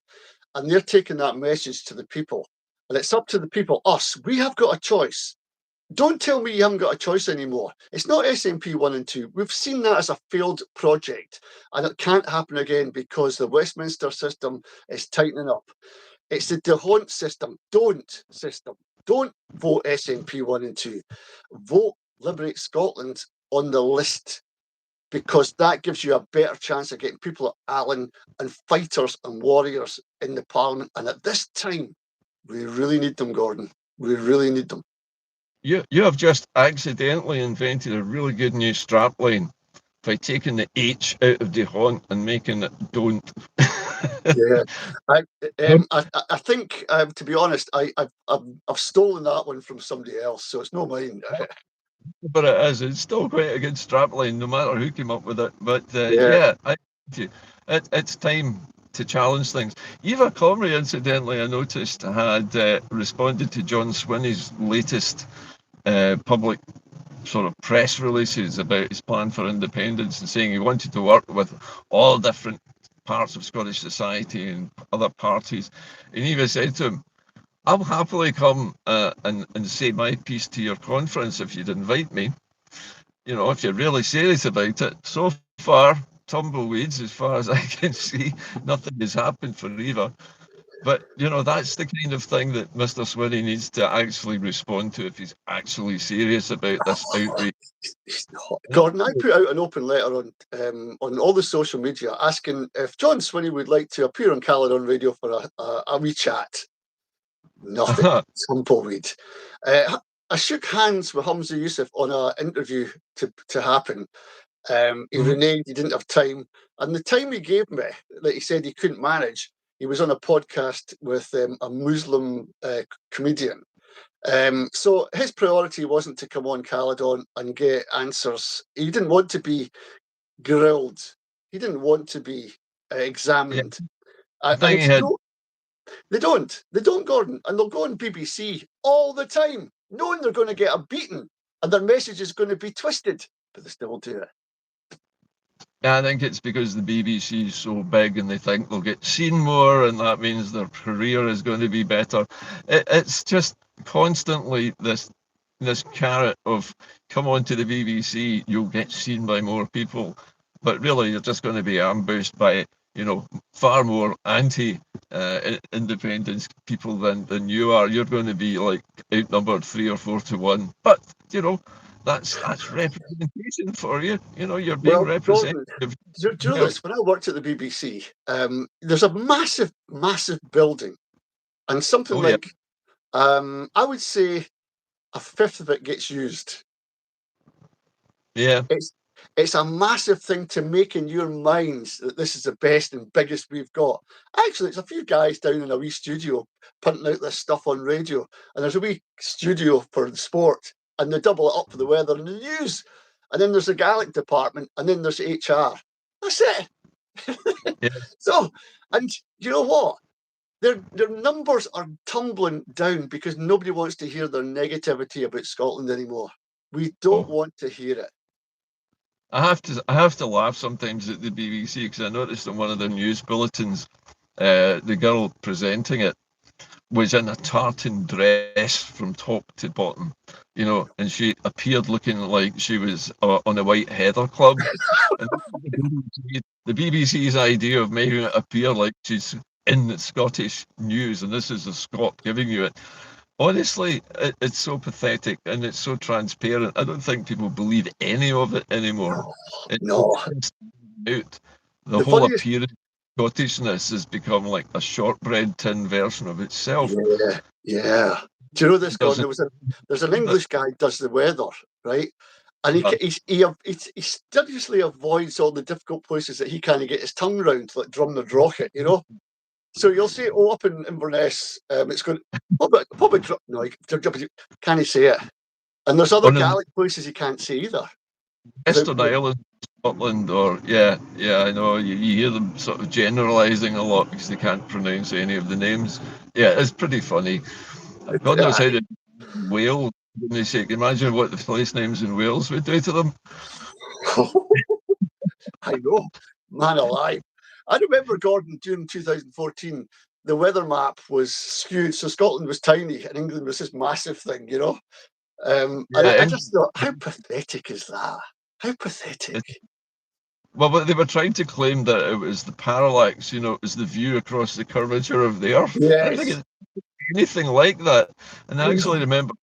and they're taking that message to the people. And it's up to the people, us. We have got a choice. Don't tell me you haven't got a choice anymore. It's not SNP 1 and 2. We've seen that as a failed project, and it can't happen again because the Westminster system is tightening up. It's the Haud system. Don't vote SNP 1 and 2. Vote Liberate Scotland on the list, because that gives you a better chance of getting people like Alan and fighters and warriors in the Parliament. And at this time, we really need them, Gordon. We really need them. You have just accidentally invented a really good new strapline by taking the H out of Dehont and making it don't. Yeah, I think to be honest, I've stolen that one from somebody else, so it's not mine. But it is. It's still quite a good strapline, no matter who came up with it. But it's time to challenge things. Eva Comrie, incidentally, I noticed, had responded to John Swinney's latest public sort of press releases about his plan for independence, and saying he wanted to work with all different parts of Scottish society and other parties. And Eva said to him, I'll happily come and say my piece to your conference if you'd invite me. You know, if you're really serious about it. So far, tumbleweeds, as far as I can see, nothing has happened for either. But, you know, that's the kind of thing that Mr. Swinney needs to actually respond to if he's actually serious about this outreach. Gordon, I put out an open letter on all the social media asking if John Swinney would like to appear on Caledon Radio for a wee chat. Nothing. Tumbleweed. I shook hands with Hamza Youssef on an interview to happen. He reneged, he didn't have time. And the time he gave me, that he said he couldn't manage, he was on a podcast with a Muslim comedian. So his priority wasn't to come on Caledon and get answers. He didn't want to be grilled. He didn't want to be examined. I And think he it's had. they don't, Gordon, and they'll go on BBC all the time, knowing they're going to get a beating and their message is going to be twisted, but they still do it. Yeah, I think it's because the BBC is so big and they think they'll get seen more, and that means their career is going to be better. It's just constantly this carrot of come on to the BBC, you'll get seen by more people, but really you're just going to be ambushed by far more anti-independence people than you are. You're going to be like outnumbered 3 or 4 to 1, but you know. That's representation for you. You know, you're being representative. Gordon, do you know this? When I worked at the BBC, there's a massive, massive building, and something like, I would say, a fifth of it gets used. Yeah. It's a massive thing to make in your minds that this is the best and biggest we've got. Actually, it's a few guys down in a wee studio punting out this stuff on radio, and there's a wee studio for the sport, and they double it up for the weather and the news. And then there's the Gaelic department, and then there's HR. That's it. Yeah. So, and you know what? Their numbers are tumbling down because nobody wants to hear their negativity about Scotland anymore. We don't want to hear it. I have to laugh sometimes at the BBC because I noticed in one of the news bulletins, the girl presenting it was in a tartan dress from top to bottom, and she appeared looking like she was on a White Heather Club. And the BBC's idea of making it appear like she's in the Scottish news, and this is a Scot giving you it. Honestly, it's so pathetic and it's so transparent. I don't think people believe any of it anymore. No. The whole appearance of Scottishness has become like a shortbread tin version of itself. Yeah. Do you know this, Gordon? There's an English guy does the weather, right? And he studiously avoids all the difficult places that he can't get his tongue round, like Drumnadrochit, So you'll see, up in Inverness, it's going. Probably no, can he say it? And there's other Gaelic places he can't say either. Western Island, Scotland, or I know you hear them sort of generalising a lot because they can't pronounce any of the names. Yeah, it's pretty funny. God knows how to Wales. Goodness sake, imagine what the place names in Wales would do to them. I know, man alive. I remember, Gordon, during 2014, the weather map was skewed, so Scotland was tiny and England was this massive thing, And I just thought, how pathetic is that? How pathetic. Well, but they were trying to claim that it was the parallax, it was the view across the curvature of the Earth. Yes. I don't think it's anything like that. And I actually remember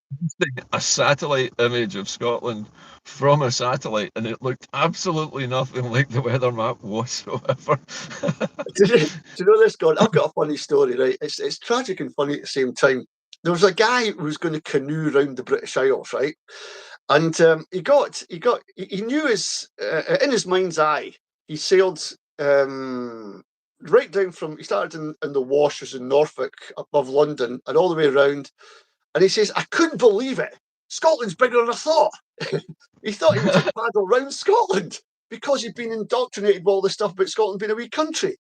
a satellite image of Scotland from a satellite, and it looked absolutely nothing like the weather map whatsoever. Do you know this, Gordon? I've got a funny story, right? It's tragic and funny at the same time. There was a guy who was going to canoe around the British Isles, right? And he knew in his mind's eye, he sailed right down he started in the Washers in Norfolk above London and all the way around. And he says, I couldn't believe it. Scotland's bigger than I thought. He thought he would just paddle around Scotland because he'd been indoctrinated with all this stuff about Scotland being a wee country.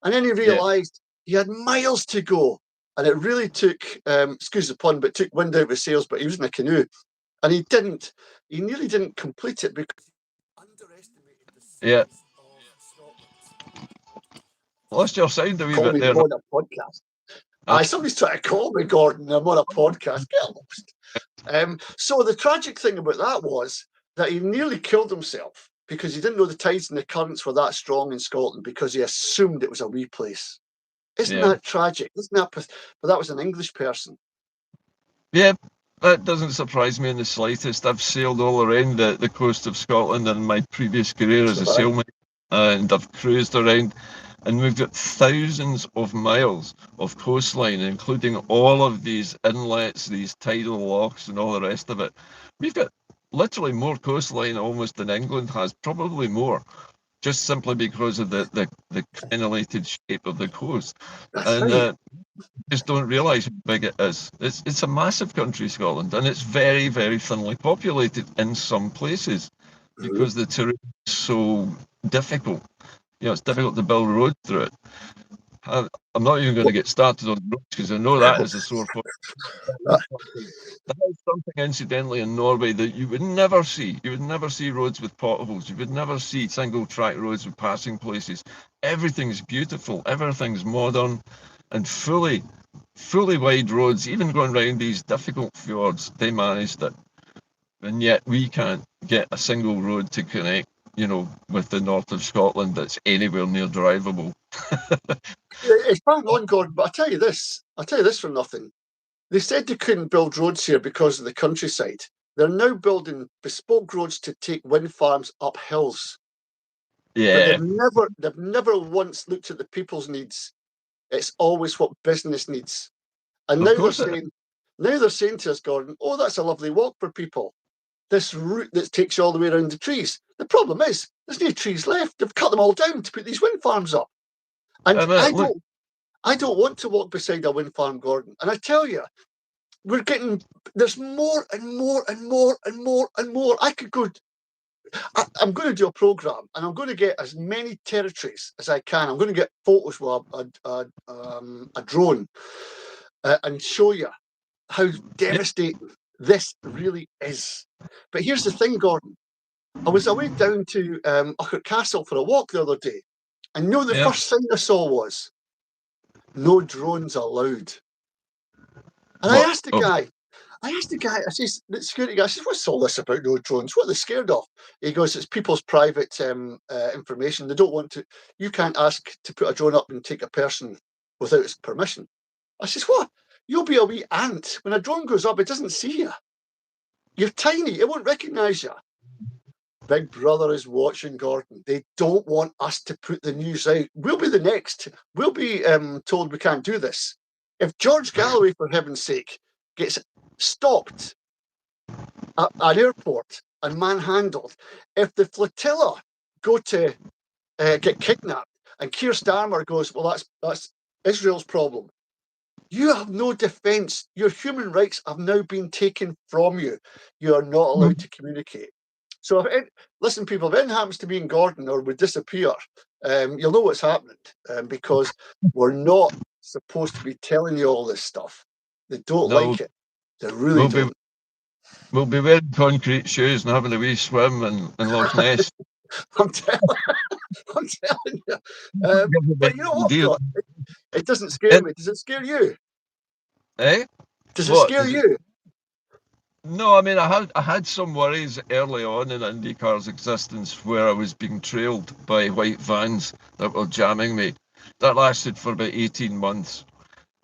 And then he realised he had miles to go. And it really took, excuse the pun, but took wind out of his sails, but he was in a canoe. And he nearly didn't complete it because he underestimated the size of Scotland. Lost your sound a wee bit there. On a podcast. Somebody's trying to call me, Gordon. I'm on a podcast. Get lost. So the tragic thing about that was that he nearly killed himself because he didn't know the tides and the currents were that strong in Scotland because he assumed it was a wee place. Isn't that tragic? Isn't that? But that was an English person. Yeah, that doesn't surprise me in the slightest. I've sailed all around the coast of Scotland in my previous career as a sailman, and I've cruised around, and we've got thousands of miles of coastline, including all of these inlets, these tidal locks, and all the rest of it. We've got literally more coastline almost than England has, probably more, just simply because of the crenellated shape of the coast. That's right. Just don't realise how big it is. It's a massive country, Scotland, and it's very, very thinly populated in some places because the terrain is so difficult. It's difficult to build roads through it. I'm not even going to get started on roads because I know that is a sore point. That is something, incidentally, in Norway that you would never see. You would never see roads with potholes. You would never see single track roads with passing places. Everything's beautiful. Everything's modern and fully wide roads. Even going around these difficult fjords, they managed it. And yet we can't get a single road to connect, with the north of Scotland that's anywhere near drivable. It's bang on, Gordon, but I'll tell you this for nothing. They said they couldn't build roads here because of the countryside. They're now building bespoke roads to take wind farms up hills. Yeah. But they've never once looked at the people's needs. It's always what business needs. And now they're saying to us, Gordon, oh, that's a lovely walk for people. This route that takes you all the way around the trees. The problem is there's no trees left. They've cut them all down to put these wind farms up. And I don't want to walk beside a wind farm, Gordon. And I tell you, there's more and more and more and more and more. I'm going to do a program and I'm going to get as many territories as I can. I'm going to get photos with a drone and show you how devastating this really is. But here's the thing, Gordon. I was away down to Uckert Castle for a walk the other day. And the first thing I saw was no drones allowed. And I asked the guy, I says, the security guy, I says, what's all this about no drones? What are they scared of? He goes, it's people's private information. They don't want to, you can't ask to put a drone up and take a person without his permission. I says, what? You'll be a wee ant. When a drone goes up, it doesn't see you. You're tiny. It won't recognise you. Big Brother is watching, Gordon. They don't want us to put the news out. We'll be the next. We'll be told we can't do this. If George Galloway, for heaven's sake, gets stopped at an airport and manhandled, if the flotilla go to get kidnapped and Keir Starmer goes, well, that's Israel's problem. You have no defence. Your human rights have now been taken from you. You are not allowed to communicate. So, listen, people, if anything happens to me in Gordon or we disappear, you'll know what's happening because we're not supposed to be telling you all this stuff. They don't like it. They really don't. We'll be wearing concrete shoes and having a wee swim in Loch Ness. I'm telling you. But you know what? It doesn't scare me. Does it scare you? Does it scare you? No, I mean, I had some worries early on in Inde-Car's existence where I was being trailed by white vans that were jamming me. That lasted for about 18 months.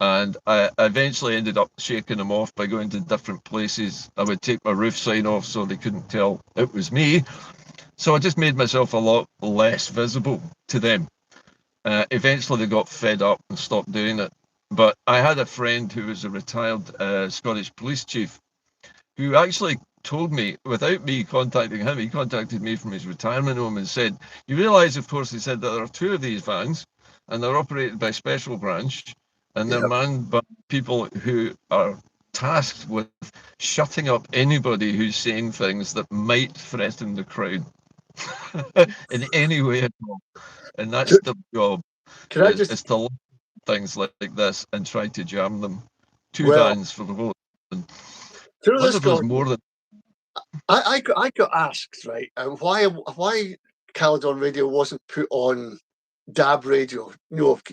And I eventually ended up shaking them off by going to different places. I would take my roof sign off so they couldn't tell it was me. So I just made myself a lot less visible to them. Eventually they got fed up and stopped doing it. But I had a friend who was a retired Scottish police chief who actually told me, without me contacting him, he contacted me from his retirement home and said, you realise, of course, he said that there are two of these vans and they're operated by Special Branch and they're manned by people who are tasked with shutting up anybody who's saying things that might threaten the crowd in any way at all. And that's the job, is to look at things like this and try to jam them. Two vans for the whole. I got asked, right, why Caledon Radio wasn't put on DAB radio,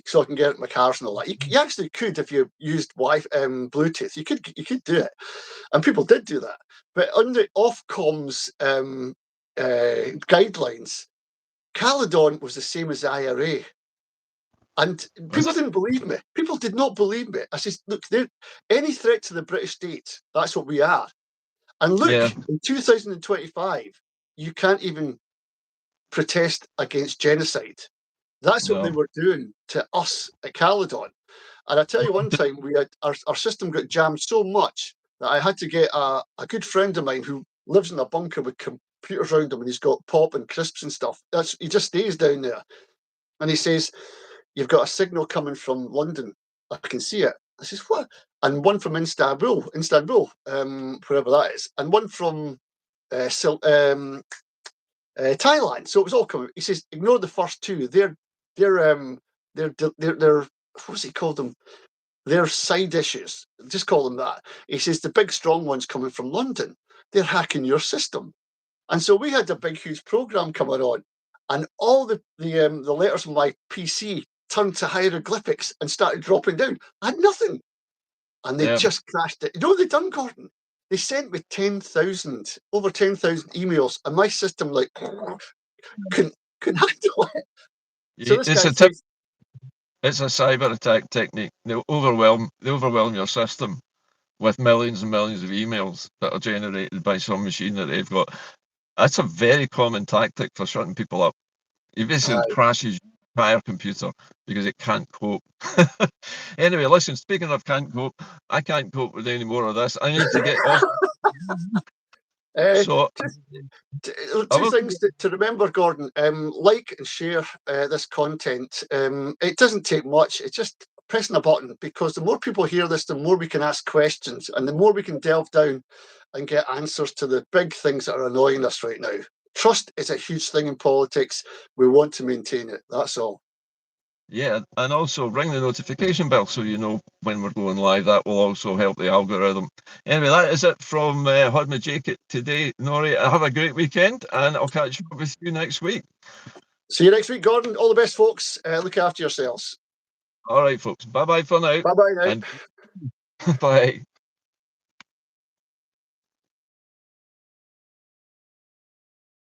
so I can get it in my cars and all that. You actually could, if you used Bluetooth, you could do it, and people did do that. But under Ofcom's guidelines, Caledon was the same as IRA. And people didn't believe me. People did not believe me. I said, look, any threat to the British state, that's what we are. And look, in 2025, you can't even protest against genocide. That's what they were doing to us at Caledon. And I tell you, one time we had our system got jammed so much that I had to get a good friend of mine who lives in a bunker with computers around him, and he's got pop and crisps and stuff. He just stays down there. And he says, you've got a signal coming from London. I can see it. I says, what? And one from Istanbul, wherever that is, and one from Thailand. So it was all coming. He says, ignore the first two. They're what's he called them? They're side issues. Just call them that. He says the big strong ones coming from London. They're hacking your system. And so we had a big, huge program coming on, and all the letters on my PC turned to hieroglyphics and started dropping down. I had nothing. And they just crashed it. You know what they done, Gordon? They sent me over 10,000 emails, and my system couldn't handle it. So this guy says, it's a cyber attack technique. They overwhelm your system with millions and millions of emails that are generated by some machine that they've got. That's a very common tactic for shutting people up. It basically crashes your entire computer because it can't cope. Anyway, listen, speaking of can't cope, I can't cope with any more of this. I need to get off. So, two things to remember, Gordon. Like and share this content. It doesn't take much. It's just pressing a button, because the more people hear this, the more we can ask questions, and the more we can delve down and get answers to the big things that are annoying us right now. Trust is a huge thing in politics. We want to maintain it. That's all. Yeah, and also ring the notification bell so you know when we're going live. That will also help the algorithm. Anyway, that is it from Haud and Jaiket today. Nori, have a great weekend, and I'll catch up with you next week. See you next week, Gordon. All the best, folks. Look after yourselves. All right, folks. Bye-bye for now. Bye-bye now. And bye.